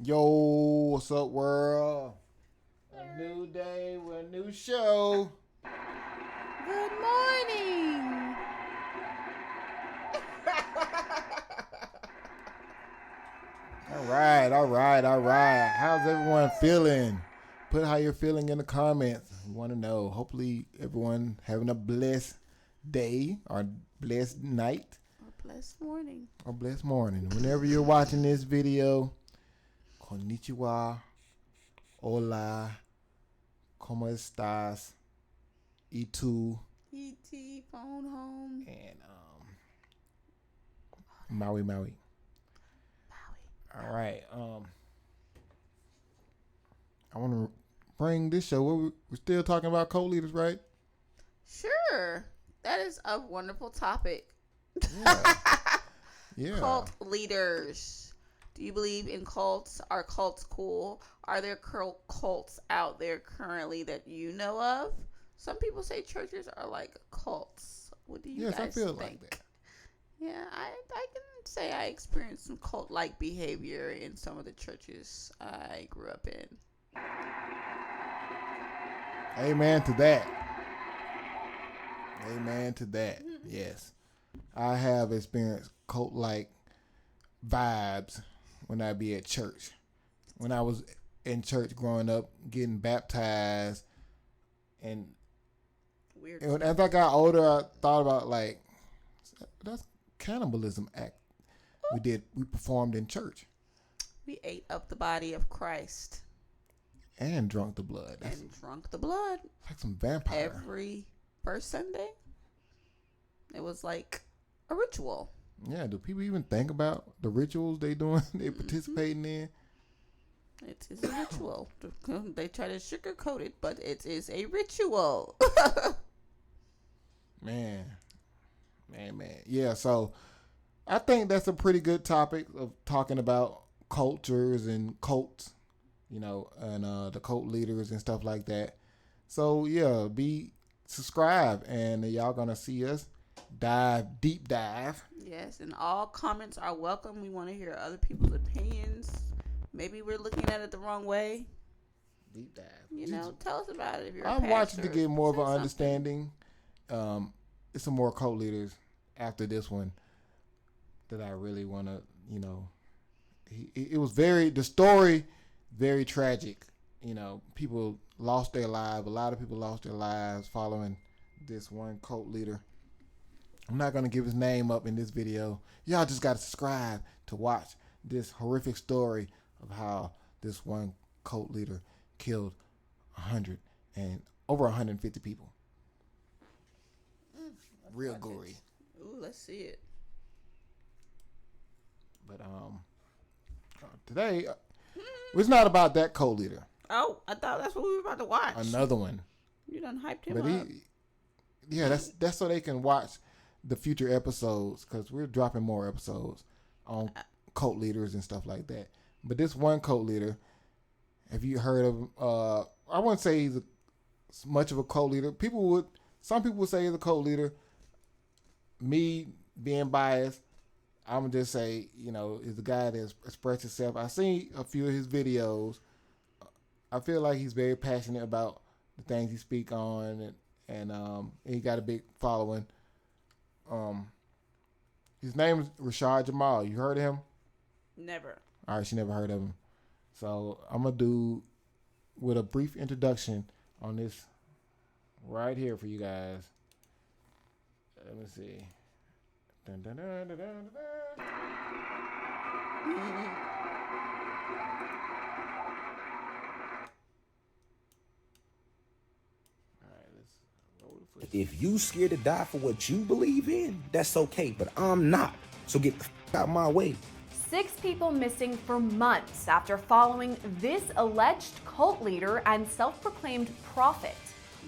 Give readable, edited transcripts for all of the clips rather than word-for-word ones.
Yo, what's up, world? A new day with a new show. Good morning. All right. How's everyone feeling? Put how you're feeling in the comments. We want to know. Hopefully, everyone having a blessed day or blessed night Or blessed morning. or blessed morning. Whenever you're watching this video, konnichiwa, hola, ¿cómo estás? Y tú, ET, phone home. and Maui. Maui. All right. I want to bring this show. We're still talking about cult leaders, right? Sure. That is a wonderful topic. Yeah. Yeah. Cult leaders. Do you believe in cults? Are cults cool? Are there cults out there currently that you know of? Some people say churches are like cults. What do you Yes, I guys feel think? like that. Yeah, I can say I experienced some cult-like behavior in some of the churches I grew up in. Amen to that. Amen to that. Yes. I have experienced cult-like vibes when I be at church. When I was in church growing up, getting baptized, and Weird. as I got older, I thought about like that's cannibalism act we performed in church We ate up the body of Christ and drunk the blood. That's and drunk the blood like some vampire. every first Sunday. It was like a ritual. Yeah, do people even think about the rituals they doing? They participating in? It is a ritual. They try to sugarcoat it, but it is a ritual. Man. Yeah, so I think that's a pretty good topic of talking about cultures and cults, and the cult leaders and stuff like that. So yeah, be subscribe and y'all gonna see us deep dive. Yes, and all comments are welcome. We want to hear other people's opinions. Maybe we're looking at it the wrong way. Deep dive. Tell us about it if you're a I'm watching to pastor. get more of Say an something. understanding. It's some more cult leaders after this one that I really want to, it was the story, very tragic. People lost their lives. A lot of people lost their lives following this one cult leader. I'm not going to give his name up in this video. Y'all just got to subscribe to watch this horrific story of how this one cult leader killed 100 and over 150 people. Real gory. Ooh, let's see it. But today it's not about that cult leader. Oh, I thought that's what we were about to watch. Another one. You done hyped him But up. that's so they can watch the future episodes because we're dropping more episodes on cult leaders and stuff like that. But this one cult leader, have you heard of? I wouldn't say he's much of a cult leader. Some people would say he's a cult leader. Me being biased, I'm gonna just say, is the guy that expressed himself. I seen a few of his videos. I feel like he's very passionate about the things he speak on, and he got a big following. His name is Rashad Jamal. You heard of him? Never. All right, she never heard of him. So I'm gonna do with a brief introduction on this right here for you guys. Let me see. Dun, dun, dun, dun, dun, dun. If you scared to die for what you believe in, that's okay, but I'm not. So get the out of my way. 6 people missing for months after following this alleged cult leader and self-proclaimed prophet.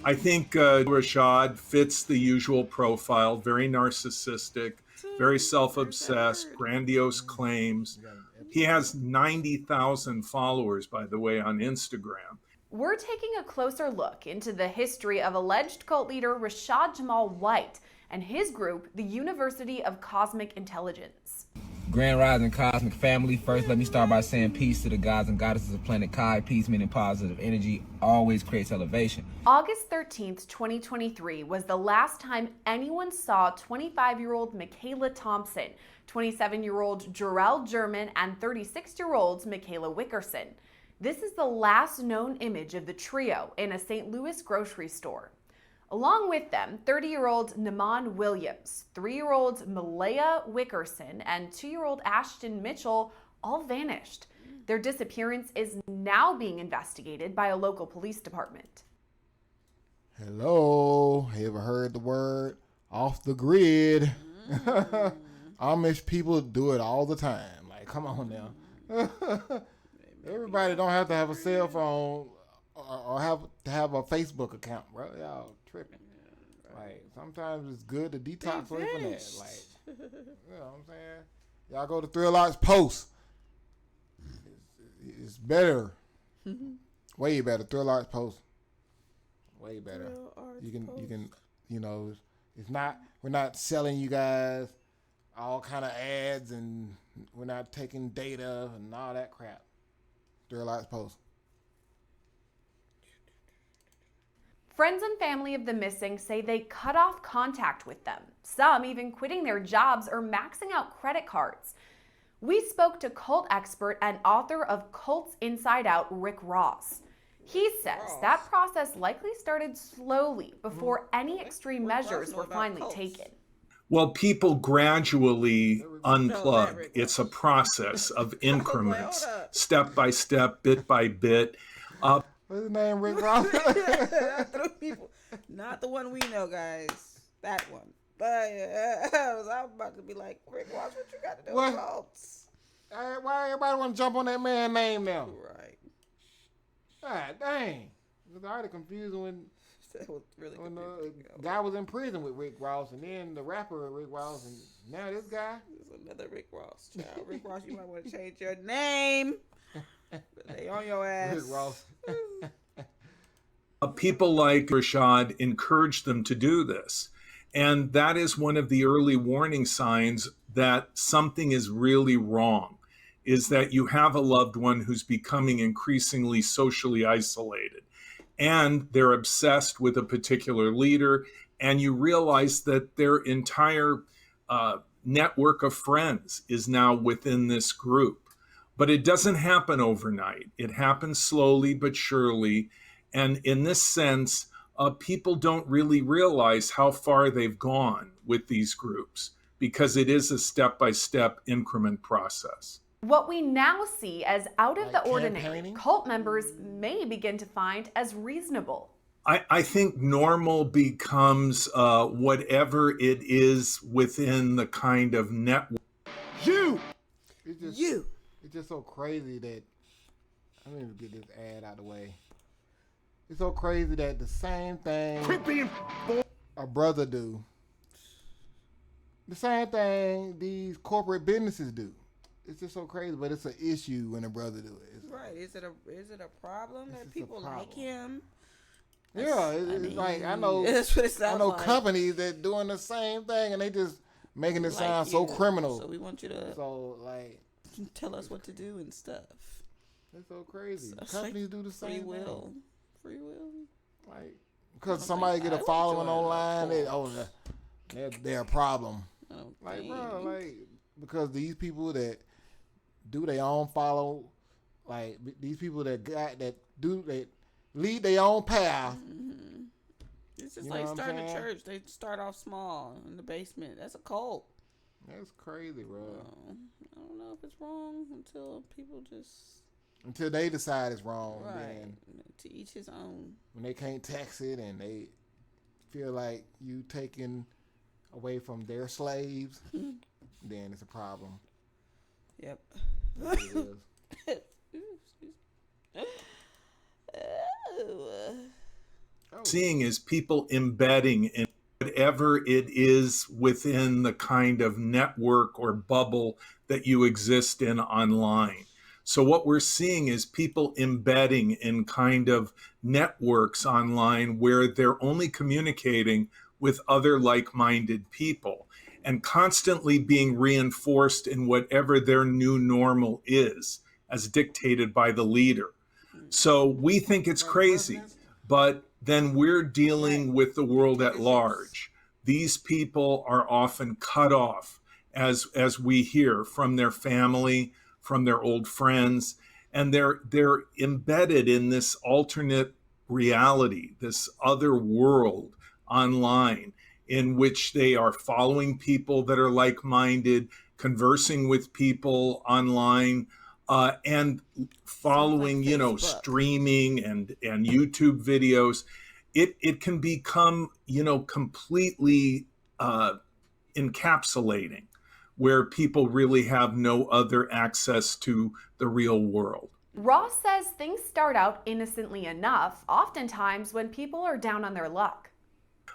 I think Rashad fits the usual profile, very narcissistic, very self-obsessed, grandiose claims. He has 90,000 followers, by the way, on Instagram. We're taking a closer look into the history of alleged cult leader Rashad Jamal White and his group, the University of Cosmic Intelligence. Grand Rising Cosmic Family. First, let me start by saying peace to the gods and goddesses of planet Kai. Peace meaning positive energy always creates elevation. August 13th, 2023 was the last time anyone saw 25-year-old Michaela Thompson, 27-year-old Jarrell German, and 36-year-old Michaela Wickerson. This is the last known image of the trio in a St. Louis grocery store. Along with them, 30-year-old Naman Williams, 3-year-old Malaya Wickerson, and 2-year-old Ashton Mitchell all vanished. Their disappearance is now being investigated by a local police department. Hello, have you ever heard the word off the grid? Amish people do it all the time. Like, come on now. Everybody don't have to have a cell phone or have to have a Facebook account, bro. Y'all tripping. Like, sometimes it's good to detox away from that. Like, you know what I'm saying? Y'all go to Thrill Arts Post. It's better. Way better. Thrill Arts Post. Way better. You can, you know, it's not, we're not selling you guys all kind of ads, and we're not taking data and all that crap. Thrill Arts Post. Friends and family of the missing say they cut off contact with them, some even quitting their jobs or maxing out credit cards. We spoke to cult expert and author of Cults Inside Out, Rick Ross. He says that process likely started slowly before any extreme measures were finally taken. Well, people gradually unplug. It's a process of increments, step by step, bit by bit. What's his name, Rick Ross? Not the one we know, guys. That one. But I was about to be like, Rick Ross, what you got to do with cults? Why everybody want to jump on that man's name now? Right. God dang. It was already confusing when the guy was in prison with Rick Ross, and then the rapper Rick Ross, and now this guy. There's another Rick Ross, child. Rick Ross, you might want to change your name. They on your ass. Rick Ross. People like Rashad encourage them to do this. And that is one of the early warning signs that something is really wrong, is that you have a loved one who's becoming increasingly socially isolated. And they're obsessed with a particular leader, and you realize that their entire network of friends is now within this group. But it doesn't happen overnight. It happens slowly but surely. And in this sense, people don't really realize how far they've gone with these groups, because it is a step-by-step increment process. What we now see as out of the ordinary, campaigning? cult members may begin to find as reasonable. I think normal becomes whatever it is within the kind of network. It's just so crazy that, I'm going to get this ad out of the way. It's so crazy that the same thing a brother do, the same thing these corporate businesses do. It's just so crazy, but it's an issue when a brother do it. Right. Is it a problem that people like him? Yeah, it's like, I know, that's what it sounds I know like. companies that doing the same thing, and they just making it sound so criminal. So we want you to tell us what to do and stuff. It's so crazy. So Companies do the same thing. Free will. Like, because somebody get a following online, they're a problem. Like, bro, like, because these people that do their own follow, like these people that lead their own path. Mm-hmm. It's just like starting a church. They start off small in the basement. That's a cult. That's crazy, bro. I don't know if it's wrong until they decide it's wrong. Right. Then, to each his own. When they can't tax it and they feel like you taking away from their slaves, then it's a problem. Yep. It is. Seeing is people embedding in whatever it is within the kind of network or bubble that you exist in online. So what we're seeing is people embedding in kind of networks online where they're only communicating with other like-minded people. and constantly being reinforced in whatever their new normal is, as dictated by the leader. So we think it's crazy, but then we're dealing with the world at large. These people are often cut off, as we hear, from their family, from their old friends, and they're embedded in this alternate reality, this other world online, in which they are following people that are like-minded, conversing with people online, and following, streaming and YouTube videos. It can become, completely encapsulating, where people really have no other access to the real world. Ross says things start out innocently enough, oftentimes when people are down on their luck.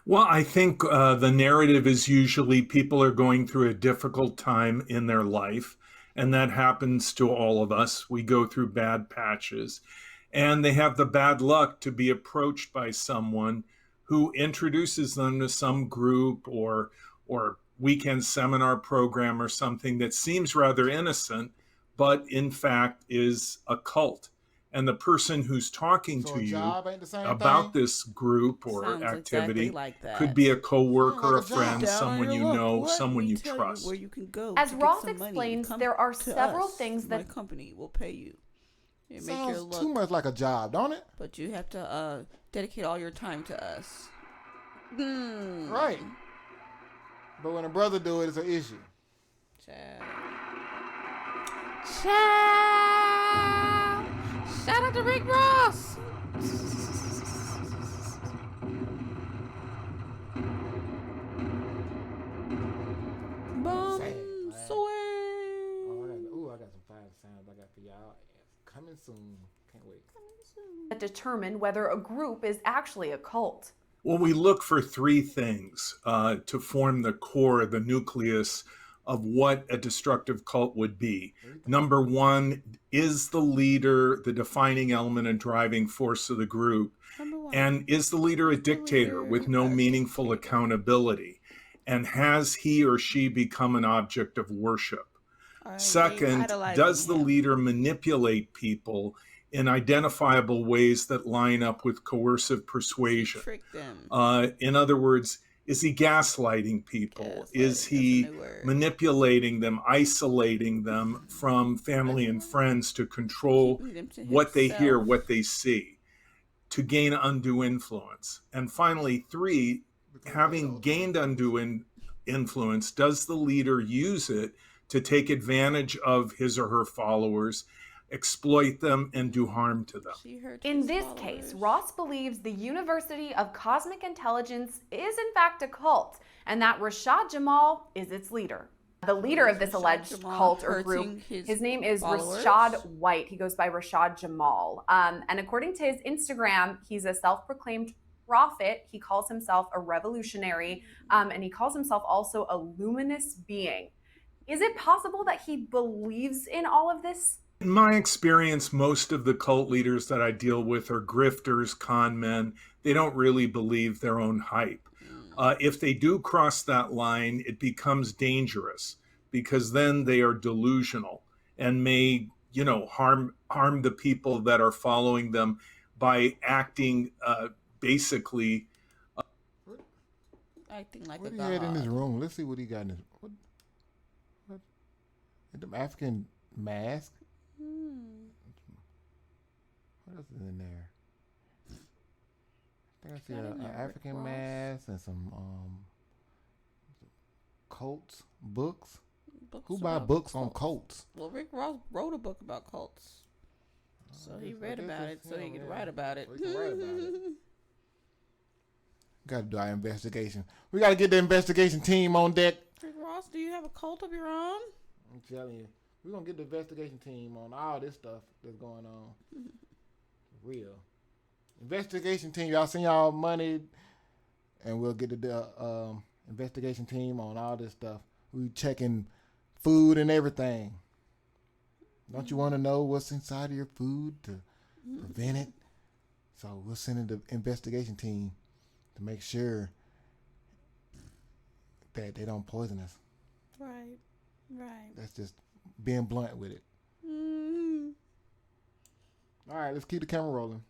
Well, I think the narrative is usually people are going through a difficult time in their life, and that happens to all of us. We go through bad patches, and they have the bad luck to be approached by someone who introduces them to some group or weekend seminar program or something that seems rather innocent, but in fact is a cult. And the person who's talking to you about this group or activity could be a coworker, a friend, someone you know, someone you trust. Where you can go. As Ross explains, there are several things that my company will pay you. It make your Sounds look, too much like a job, don't it? but you have to dedicate all your time to us. Right. But when a brother do it, it's an issue. Child. Shout out to Rick Ross. Bum sway. I got some fire sounds I got for y'all. Coming soon. Can't wait. that determine whether a group is actually a cult. Well, we look for three things to form the core, the nucleus of what a destructive cult would be. Number one, is the leader the defining element and driving force of the group? And is the leader a dictator with no meaningful accountability? And has he or she become an object of worship? Second, does the leader manipulate people in identifiable ways that line up with coercive persuasion? In other words, is he gaslighting people? Is he manipulating them, isolating them from family and friends to control what they hear, what they see, to gain undue influence? And finally, three, having gained undue influence, does the leader use it to take advantage of his or her followers, exploit them, and do harm to them? In this case, Ross believes the University of Cosmic Intelligence is in fact a cult, and that Rashad Jamal is its leader. The leader of this alleged cult or group, his name is Rashad White. He goes by Rashad Jamal. And according to his Instagram, he's a self-proclaimed prophet. He calls himself a revolutionary, and he calls himself also a luminous being. Is it possible that he believes in all of this? In my experience, most of the cult leaders that I deal with are grifters, con men. They don't really believe their own hype. If they do cross that line, it becomes dangerous, because then they are delusional and may, harm the people that are following them by acting basically. Acting like what a he god. had in his room? Let's see what he got in his. What? Them African mask. What else is in there? I think I see an African mask and some cults books. Who buy books on cults? Well, Rick Ross wrote a book about cults, so he read about it, so he could write about it. Got to do our investigation. We got to get the investigation team on deck. Rick Ross, do you have a cult of your own? I'm telling you, we're gonna get the investigation team on all this stuff that's going on. Real investigation team. Y'all send y'all money, and we'll get the investigation team on all this stuff. We checking food and everything. Don't you want to know what's inside of your food to prevent it? So we'll send in the investigation team to make sure that they don't poison us. Right. That's just being blunt with it. Mm-hmm. All right, let's keep the camera rolling.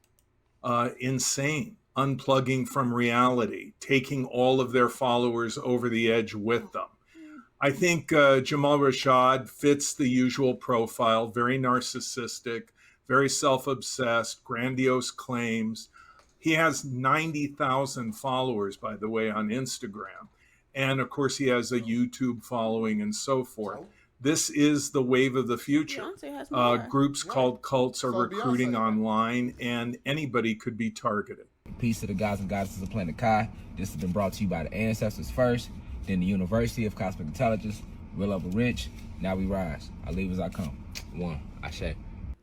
Insane, unplugging from reality, taking all of their followers over the edge with them. I think Jamal Rashad fits the usual profile, very narcissistic, very self-obsessed, grandiose claims. He has 90,000 followers, by the way, on Instagram. And of course, he has a YouTube following and so forth. This is the wave of the future. Beyonce has more. Groups called cults are So recruiting Beyonce. online, and anybody could be targeted. Peace to the gods and goddesses of planet Kai. This has been brought to you by the ancestors first, then the University of Cosmic Intelligence, Real Upper Rich. Now we rise. I leave as I come. One, Ashe.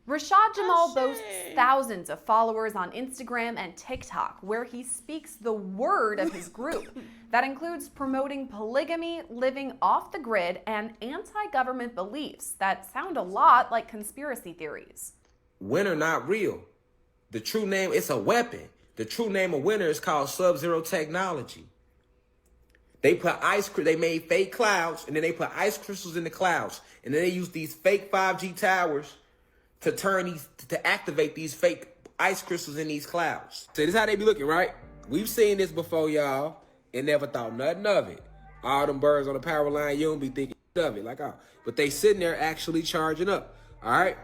Rashad Jamal boasts Ashe. thousands of followers on Instagram and TikTok, where he speaks the word of his group. That includes promoting polygamy, living off the grid, and anti-government beliefs that sound a lot like conspiracy theories. Winner not real. The true name, it's a weapon. The true name of winner is called Sub-Zero Technology. They put they made fake clouds, and then they put ice crystals in the clouds. And then they use these fake 5G towers to activate these fake ice crystals in these clouds. So this is how they be looking, right? We've seen this before, y'all, and never thought nothing of it. All them birds on the power line, you don't be thinking of it, like, oh. But they sitting there actually charging up, all right?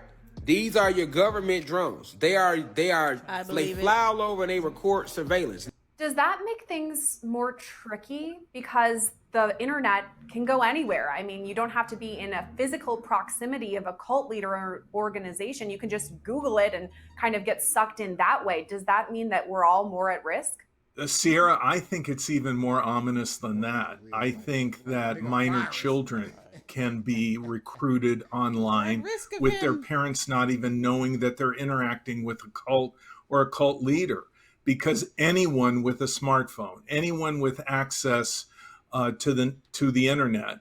These are your government drones. They fly all over and they record surveillance. Does that make things more tricky because the internet can go anywhere? I mean, you don't have to be in a physical proximity of a cult leader or organization. You can just Google it and kind of get sucked in that way. Does that mean that we're all more at risk? Sierra, I think it's even more ominous than that. I think that minor children can be recruited online with their parents not even knowing that they're interacting with a cult or a cult leader. Because anyone with a smartphone, anyone with access to the internet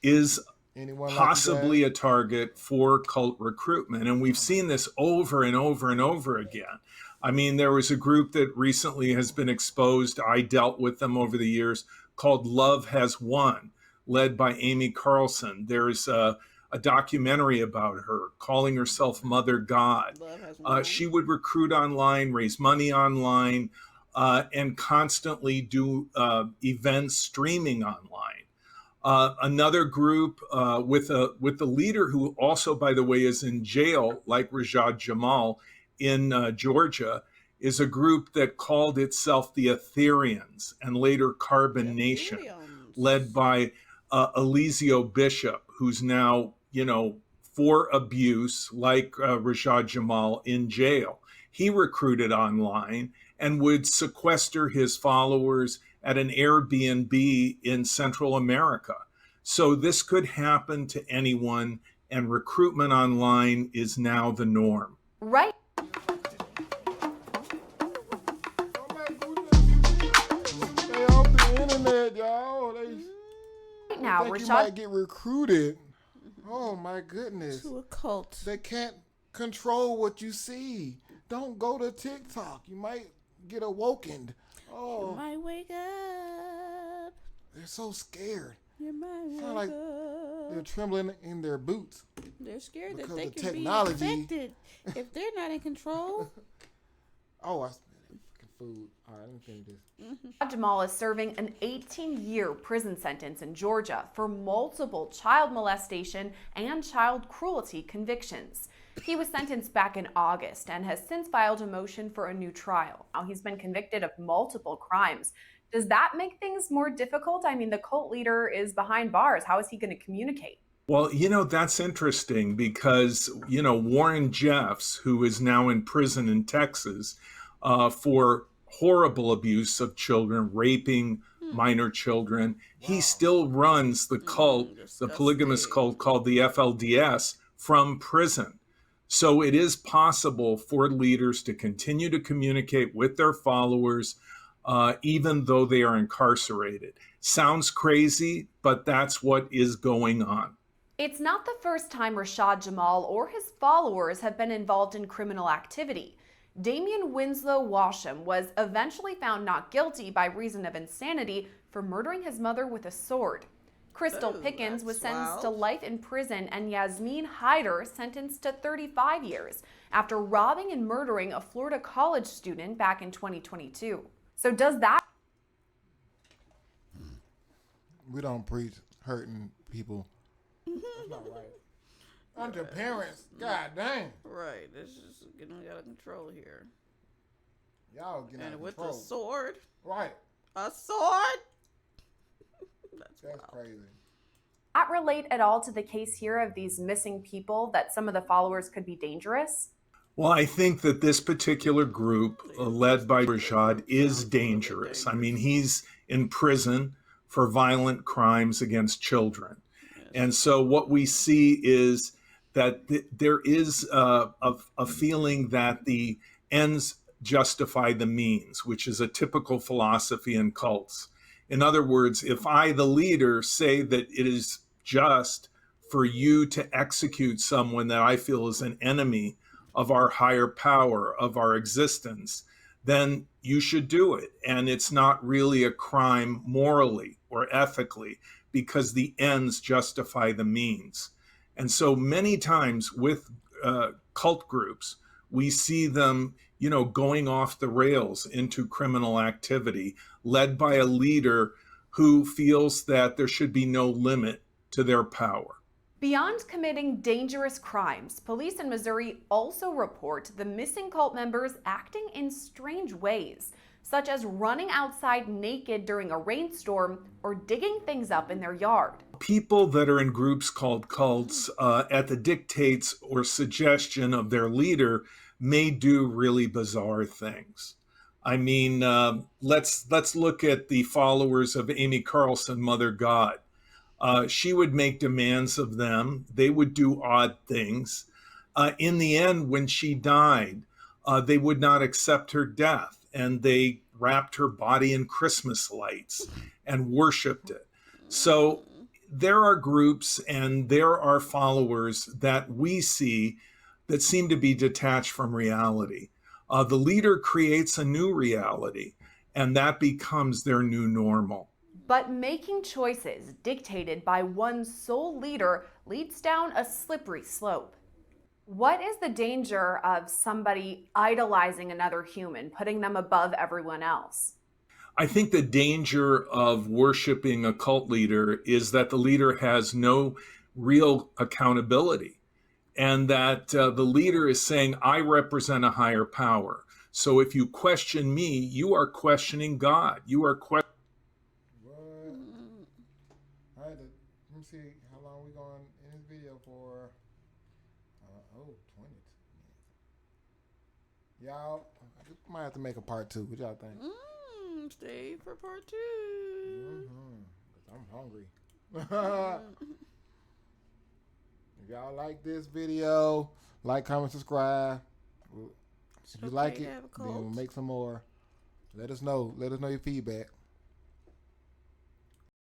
is possibly a target for cult recruitment. And we've seen this over and over and over again. I mean, there was a group that recently has been exposed. I dealt with them over the years, called Love Has Won, led by Amy Carlson. There's a documentary about her, calling herself Mother God. She would recruit online, raise money online, and constantly do events streaming online. Another group with the leader who also, by the way, is in jail, like Rashad Jamal in Georgia, is a group that called itself the Ethereans and later Carbon Nation, led by Elizio Bishop, who's now, for abuse, like Rashad Jamal, in jail. He recruited online and would sequester his followers at an Airbnb in Central America. So this could happen to anyone, and recruitment online is now the norm. Right. They off the internet, y'all. Right now, think Rashad you might get recruited. Oh my goodness. To a cult. They can't control what you see. Don't go to TikTok. You might get awokened. Oh, You might wake up. they're so scared. You might Sound wake like up. they're trembling in their boots. They're scared that because they the can technology- be infected if they're not in control. Oh, I fucking food. All right, let me finish this. Rashad Jamal is serving an 18-year prison sentence in Georgia for multiple child molestation and child cruelty convictions. He was sentenced back in August and has since filed a motion for a new trial. Now he's been convicted of multiple crimes. Does that make things more difficult? I mean, the cult leader is behind bars. How is he going to communicate? Well, that's interesting because, Warren Jeffs, who is now in prison in Texas for horrible abuse of children, raping minor children, he still runs the cult, the polygamous cult called the FLDS, from prison. So it is possible for leaders to continue to communicate with their followers, even though they are incarcerated. Sounds crazy, but that's what is going on. It's not the first time Rashad Jamal or his followers have been involved in criminal activity. Damian Winslow Washam was eventually found not guilty by reason of insanity for for murdering his mother with a sword. Crystal Ooh, Pickens was that's sentenced to wild. life in prison, and Yasmin Hyder sentenced to 35 years after robbing and murdering a Florida college student back in 2022. So does that We don't preach hurting people. That's not right. Under parents, god dang. Right, it's just getting out of control here. Y'all getting out And of with control. a sword. Right. A sword? That's That's wild. crazy. that relate at all to the case here of these missing people, that some of the followers could be dangerous? Well, I think that this particular group, led by Rashad, is dangerous. I mean, he's in prison for violent crimes against children. And so what we see is that there is a feeling that the ends justify the means, which is a typical philosophy in cults. In other words, if I, the leader, say that it is just for you to execute someone that I feel is an enemy of our higher power, of our existence, then you should do it. And it's not really a crime morally or ethically, because the ends justify the means. And so many times with cult groups, we see them, going off the rails into criminal activity, led by a leader who feels that there should be no limit to their power. Beyond committing dangerous crimes, police in Missouri also report the missing cult members acting in strange ways, such as running outside naked during a rainstorm or digging things up in their yard. People that are in groups called cults, at the dictates or suggestion of their leader, may do really bizarre things. I mean, let's look at the followers of Amy Carlson, Mother God. She would make demands of them. They would do odd things. In the end, when she died, they would not accept her death, and they wrapped her body in Christmas lights and worshiped it. So there are groups and there are followers that we see that seem to be detached from reality. The leader creates a new reality, and that becomes their new normal. But making choices dictated by one sole leader leads down a slippery slope. What is the danger of somebody idolizing another human, putting them above everyone else? I think the danger of worshiping a cult leader is that the leader has no real accountability, and that the leader is saying, I represent a higher power. So if you question me, you are questioning God. You are questioning. All right, let me see how long we going in this video for. 20 minutes. Y'all, I might have to make a part 2. What y'all think? Stay for part 2. Cause I'm hungry. If y'all like this video, like, comment, subscribe. If you like it, then we'll make some more. Let us know. Let us know your feedback.